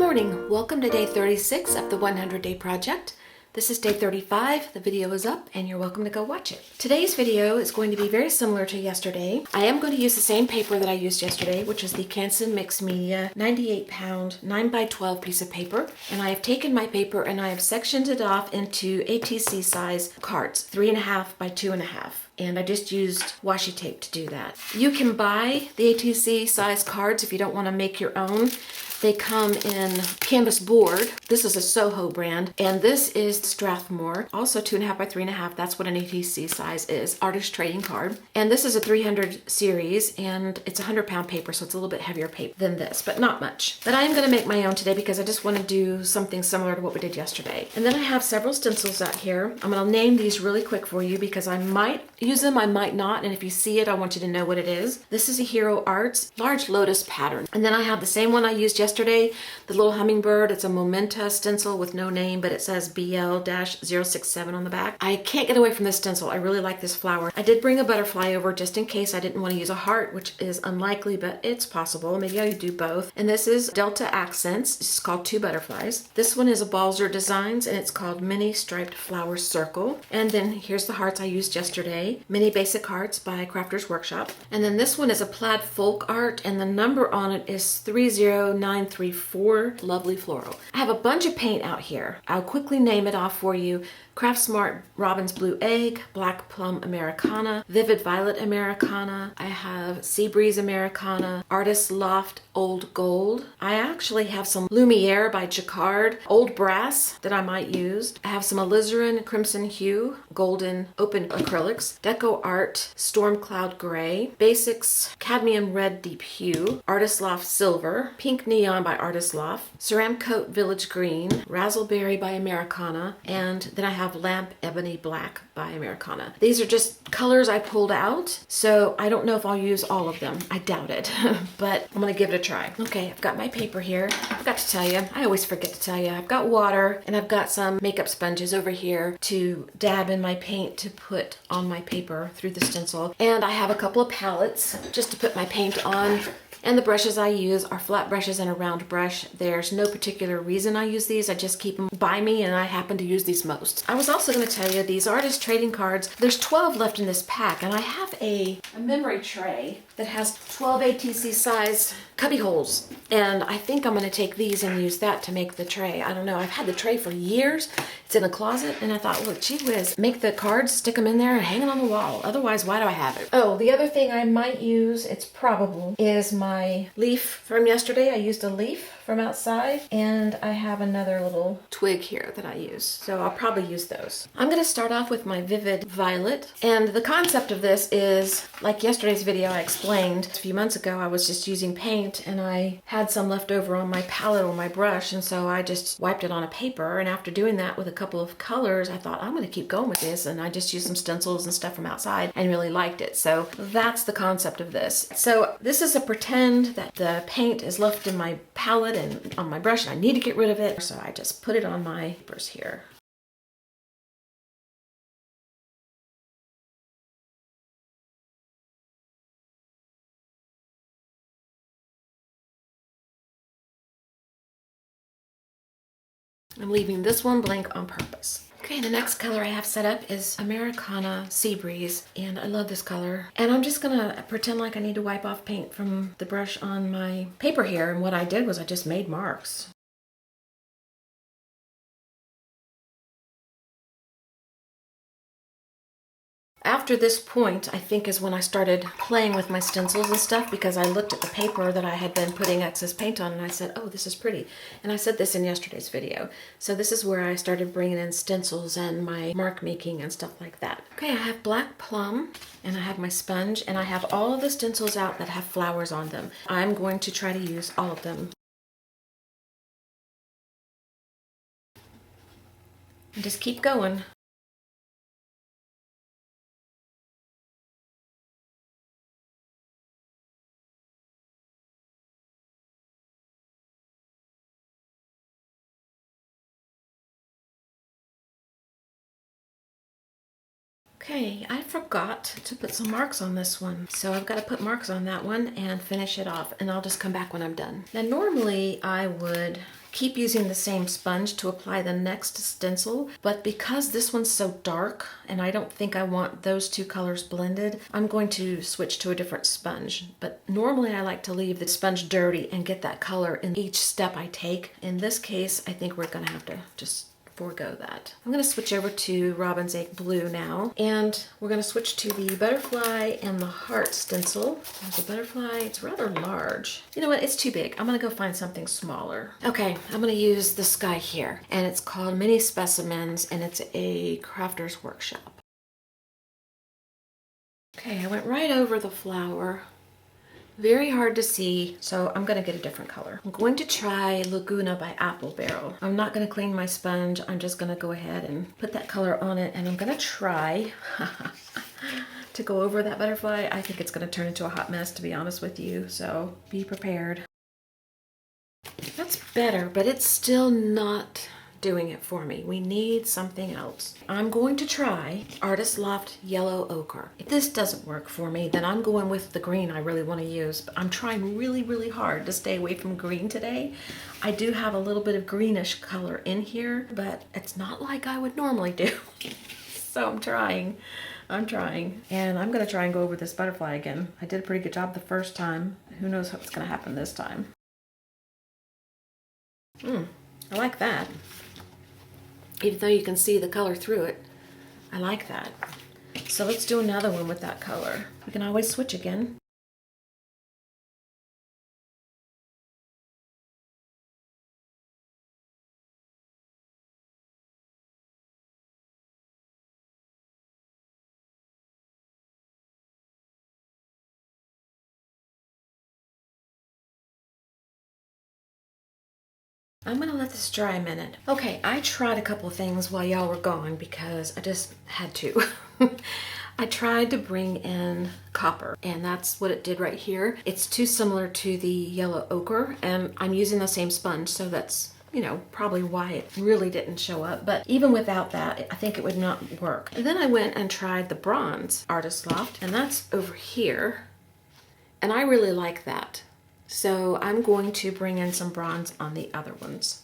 morning. Welcome to day 36 of the 100-day project. This is day 35. The video is up and you're welcome to go watch it. Today's video is going to be very similar to yesterday. I am going to use the same paper that I used yesterday, which is the Canson Mixed Media 98 pound 9x12 piece of paper. And I have taken my paper and I have sectioned it off into ATC size cards, 3.5 by 2.5. And I just used washi tape to do that. You can buy the ATC size cards if you don't want to make your own. They come in canvas board. This is a Soho brand, and this is Strathmore, also 2.5 by 3.5. That's what an ATC size is, artist trading card. And this is a 300 series, and it's 100-pound paper, so it's a little bit heavier paper than this, but not much. But I am gonna make my own today because I just wanna do something similar to what we did yesterday. And then I have several stencils out here. I'm gonna name these really quick for you because I might use them, I might not, and if you see it, I want you to know what it is. This is a Hero Arts large lotus pattern. And then I have the same one I used yesterday, the little hummingbird. It's a Momenta stencil with no name, but it says BL-067 on the back. I can't get away from this stencil. I really like this flower. I did bring a butterfly over just in case I didn't want to use a heart, which is unlikely, but it's possible. Maybe I do both. And this is Delta Accents. It's called Two Butterflies. This one is a Balzer Designs, and it's called Mini Striped Flower Circle. And then here's the hearts I used yesterday. Mini Basic Hearts by Crafters Workshop. And then this one is a plaid folk art, and the number on it is 30934. Lovely floral. I have a bunch of paint out here. I'll quickly name it off for you. Craft Smart Robin's Blue Egg, Black Plum Americana, Vivid Violet Americana. I have Sea Breeze Americana, Artist Loft Old Gold. I actually have some Lumiere by Jacquard, Old Brass that I might use. I have some Alizarin Crimson Hue, Golden Open Acrylics, Deco Art Storm Cloud Gray, Basics Cadmium Red Deep Hue, Artist Loft Silver, Pink Neon by Artist Loft, Ceramcoat Village Green, Razzleberry by Americana, and then I have Lamp Ebony Black by Americana. These are just colors I pulled out, so I don't know if I'll use all of them. I doubt it, but I'm gonna give it a try. Okay, I've got my paper here. I forgot to tell you, I always forget to tell you, I've got water and I've got some makeup sponges over here to dab in my paint to put on my paper through the stencil. And I have a couple of palettes just to put my paint on. And the brushes I use are flat brushes and a round brush. There's no particular reason I use these. I just keep them by me and I happen to use these most. I was also going to tell you these artist trading cards, there's 12 left in this pack, and I have a memory tray that has 12 ATC size cubby holes. And I think I'm going to take these and use that to make the tray. I don't know. I've had the tray for years. It's in a closet, and I thought, well, gee whiz, make the cards, stick them in there, and hang it on the wall. Otherwise, why do I have it? Oh, the other thing I might use, it's probable, is my leaf from yesterday. I used a leaf from outside, and I have another little twig here that I use. So I'll probably use those. I'm going to start off with my Vivid Violet, and the concept of this is, like yesterday's video I explained, a few months ago I was just using paint, and I had some left over on my palette or my brush, and so I just wiped it on a paper, and after doing that with a couple of colors, I thought I'm going to keep going with this, and I just used some stencils and stuff from outside and really liked it. So that's the concept of this. So this is a pretend that the paint is left in my palette and on my brush, and I need to get rid of it, so I just put it on my papers here. I'm leaving this one blank on purpose. Okay, the next color I have set up is Americana Sea Breeze, and I love this color. And I'm just gonna pretend like I need to wipe off paint from the brush on my paper here, and what I did was I just made marks. After this point, I think is when I started playing with my stencils and stuff, because I looked at the paper that I had been putting excess paint on and I said, oh, this is pretty. And I said this in yesterday's video. So this is where I started bringing in stencils and my mark making and stuff like that. Okay, I have Black Plum and I have my sponge, and I have all of the stencils out that have flowers on them. I'm going to try to use all of them. And just keep going. Okay, I forgot to put some marks on this one. So I've got to put marks on that one and finish it off, and I'll just come back when I'm done. Now normally I would keep using the same sponge to apply the next stencil, but because this one's so dark and I don't think I want those two colors blended, I'm going to switch to a different sponge. But normally I like to leave the sponge dirty and get that color in each step I take. In this case, I think we're gonna have to just forego that. I'm going to switch over to Robin's Egg Blue now, and we're going to switch to the butterfly and the heart stencil. There's a butterfly, it's rather large. You know what, it's too big. I'm going to go find something smaller. Okay, I'm going to use this guy here, and it's called Mini Specimens, and it's a crafter's workshop. Okay, I went right over the flower. Very hard to see, so I'm gonna get a different color. I'm going to try Laguna by Apple Barrel. I'm not gonna clean my sponge. I'm just gonna go ahead and put that color on it, and I'm gonna try to go over that butterfly. I think it's gonna turn into a hot mess, to be honest with you, so be prepared. That's better, but it's still not doing it for me. We need something else. I'm going to try Artist Loft Yellow Ochre. If this doesn't work for me, then I'm going with the green I really want to use. But I'm trying really, really hard to stay away from green today. I do have a little bit of greenish color in here, but it's not like I would normally do. So I'm trying. And I'm gonna try and go over this butterfly again. I did a pretty good job the first time. Who knows what's gonna happen this time. I like that. Even though you can see the color through it, I like that. So let's do another one with that color. We can always switch again. I'm gonna let this dry a minute. Okay, I tried a couple things while y'all were gone because I just had to. I tried to bring in copper, and that's what it did right here. It's too similar to the yellow ochre, and I'm using the same sponge, so that's, you know, probably why it really didn't show up. But even without that, I think it would not work. And then I went and tried the bronze Artist Loft, and that's over here. And I really like that. So I'm going to bring in some bronze on the other ones.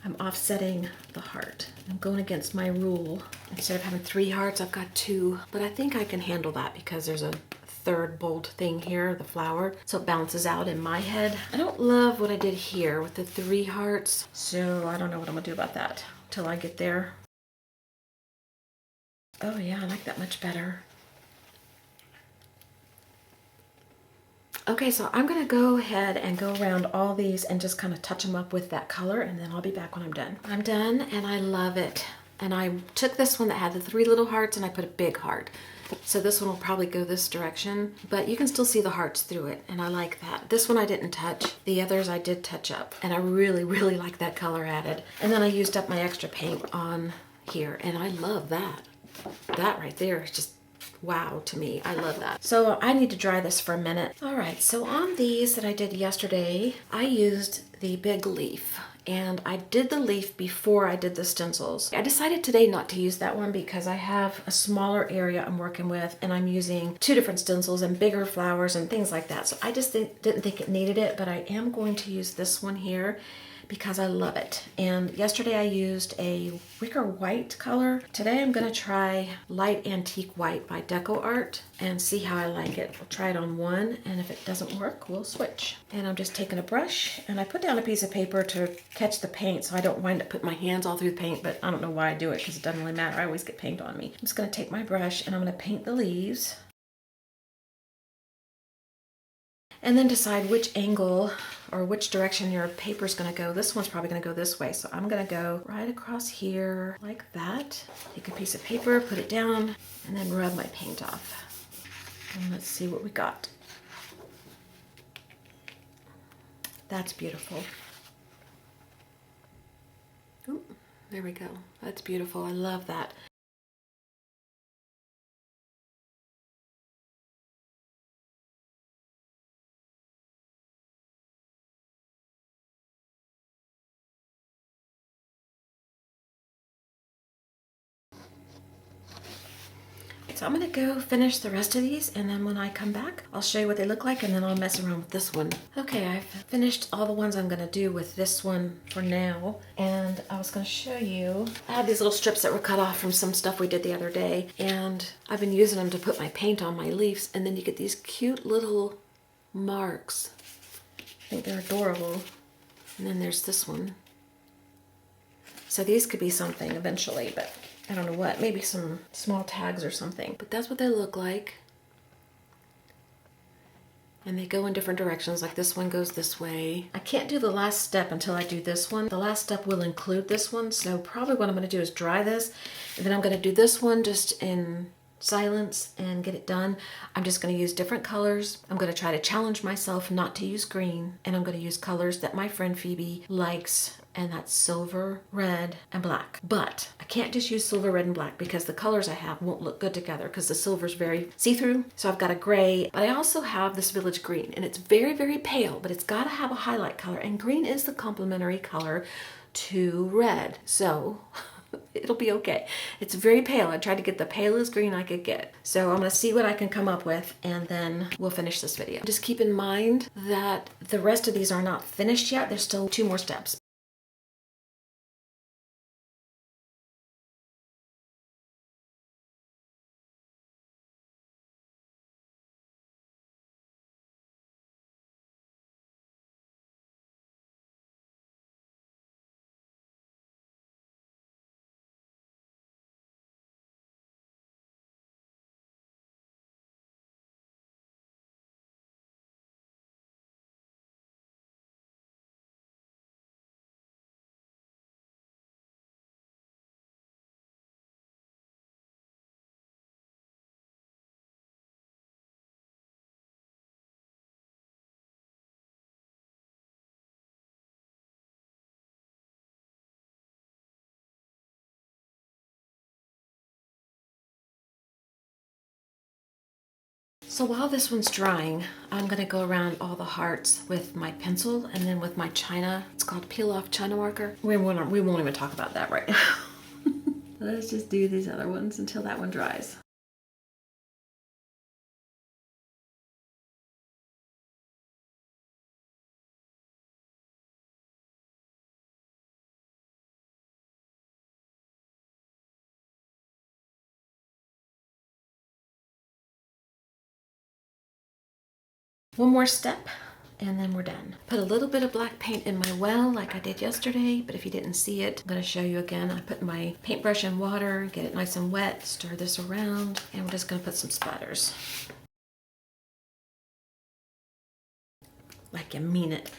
I'm offsetting the heart. I'm going against my rule. Instead of having 3 hearts, I've got 2. But I think I can handle that because there's a third bold thing here, the flower, so it balances out in my head. I don't love what I did here with the 3 hearts, so I don't know what I'm gonna do about that till I get there. Oh yeah, I like that much better. Okay, so I'm gonna go ahead and go around all these and just kind of touch them up with that color, and then I'll be back when I'm done. I'm done, and I love it. And I took this one that had the 3 little hearts and I put a big heart. So this one will probably go this direction, but you can still see the hearts through it, and I like that. This one I didn't touch. The others I did touch up, and I really, really like that color added. And then I used up my extra paint on here, and I love that. That right there is just wow to me. I love that. So I need to dry this for a minute. All right, so on these that I did yesterday, I used the big leaf, and I did the leaf before I did the stencils. I decided today not to use that one because I have a smaller area I'm working with, and I'm using 2 different stencils and bigger flowers and things like that. So I just didn't think it needed it, but I am going to use this one here because I love it. And yesterday I used a wicker white color. Today I'm gonna try Light Antique White by Deco Art and see how I like it. We'll try it on one, and if it doesn't work, we'll switch. And I'm just taking a brush, and I put down a piece of paper to catch the paint so I don't wind up putting my hands all through the paint, but I don't know why I do it because it doesn't really matter. I always get paint on me. I'm just gonna take my brush and I'm gonna paint the leaves. And then decide which angle or which direction your paper's gonna go. This one's probably gonna go this way, so I'm gonna go right across here like that. Take a piece of paper, put it down, and then rub my paint off. And let's see what we got. That's beautiful. Ooh, there we go. That's beautiful. I love that. so I'm gonna go finish the rest of these, and then when I come back, I'll show you what they look like, and then I'll mess around with this one. Okay, I've finished all the ones I'm gonna do with this one for now, and I was gonna show you, I have these little strips that were cut off from some stuff we did the other day, and I've been using them to put my paint on my leaves, and then you get these cute little marks. I think they're adorable. And then there's this one. So these could be something eventually, but I don't know what. Maybe some small tags or something. But that's what they look like. And they go in different directions, like this one goes this way. I can't do the last step until I do this one. The last step will include this one, so probably what I'm gonna do is dry this, and then I'm gonna do this one just in silence and get it done. I'm just gonna use different colors. I'm gonna try to challenge myself not to use green, and I'm gonna use colors that my friend Phoebe likes, and that's silver, red, and black. But I can't just use silver, red, and black because the colors I have won't look good together because the silver's very see-through. So I've got a gray, but I also have this village green, and it's very, very pale, but it's gotta have a highlight color, and green is the complementary color to red. So it'll be okay. It's very pale. I tried to get the palest green I could get. So I'm gonna see what I can come up with, and then we'll finish this video. Just keep in mind that the rest of these are not finished yet. There's still 2 more steps. So while this one's drying, I'm gonna go around all the hearts with my pencil and then with my China. It's called Peel Off China Marker. We won't even talk about that right now. Let's just do these other ones until that one dries. One more step, and then we're done. Put a little bit of black paint in my well like I did yesterday, but if you didn't see it, I'm gonna show you again. I put my paintbrush in water, get it nice and wet, stir this around, and we're just gonna put some splatters. Like you mean it.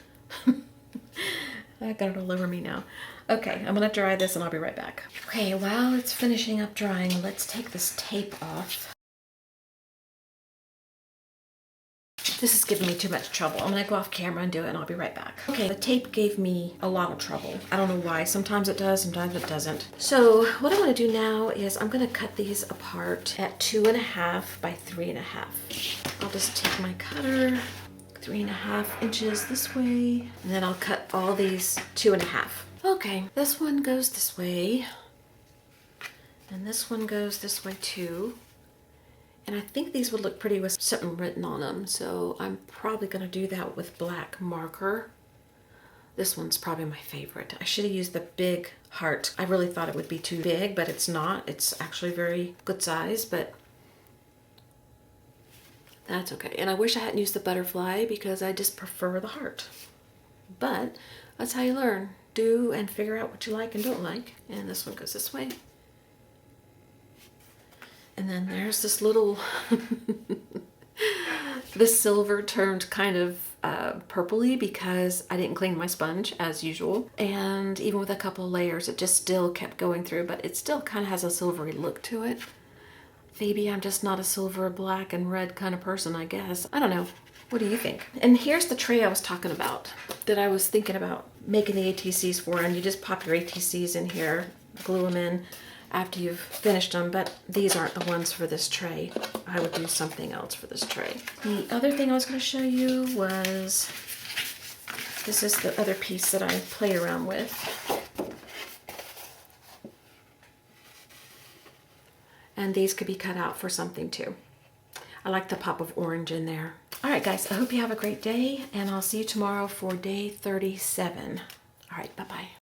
I got it all over me now. Okay, I'm gonna dry this and I'll be right back. Okay, while it's finishing up drying, let's take this tape off. This is giving me too much trouble. I'm gonna go off camera and do it, and I'll be right back. Okay, the tape gave me a lot of trouble. I don't know why. Sometimes it does, sometimes it doesn't. So what I'm gonna do now is I'm gonna cut these apart at 2.5 by 3.5. I'll just take my cutter, 3.5 inches this way, and then I'll cut all these 2.5. Okay, this one goes this way, and this one goes this way too. And I think these would look pretty with something written on them, so I'm probably gonna do that with black marker. This one's probably my favorite. I should have used the big heart. I really thought it would be too big, but it's not. It's actually very good size, but that's okay. And I wish I hadn't used the butterfly because I just prefer the heart. But that's how you learn. Do and figure out what you like and don't like. And this one goes this way. And then there's this little, this silver turned kind of purpley because I didn't clean my sponge as usual. And even with a couple of layers, it just still kept going through, but it still kind of has a silvery look to it. Maybe I'm just not a silver, black, and red kind of person, I guess. I don't know. What do you think? And here's the tray I was talking about that I was thinking about making the ATCs for, and you just pop your ATCs in here, glue them in after you've finished them, but these aren't the ones for this tray. I would do something else for this tray. The other thing I was going to show you was, this is the other piece that I play around with. And these could be cut out for something too. I like the pop of orange in there. All right, guys, I hope you have a great day, and I'll see you tomorrow for day 37. All right, bye-bye.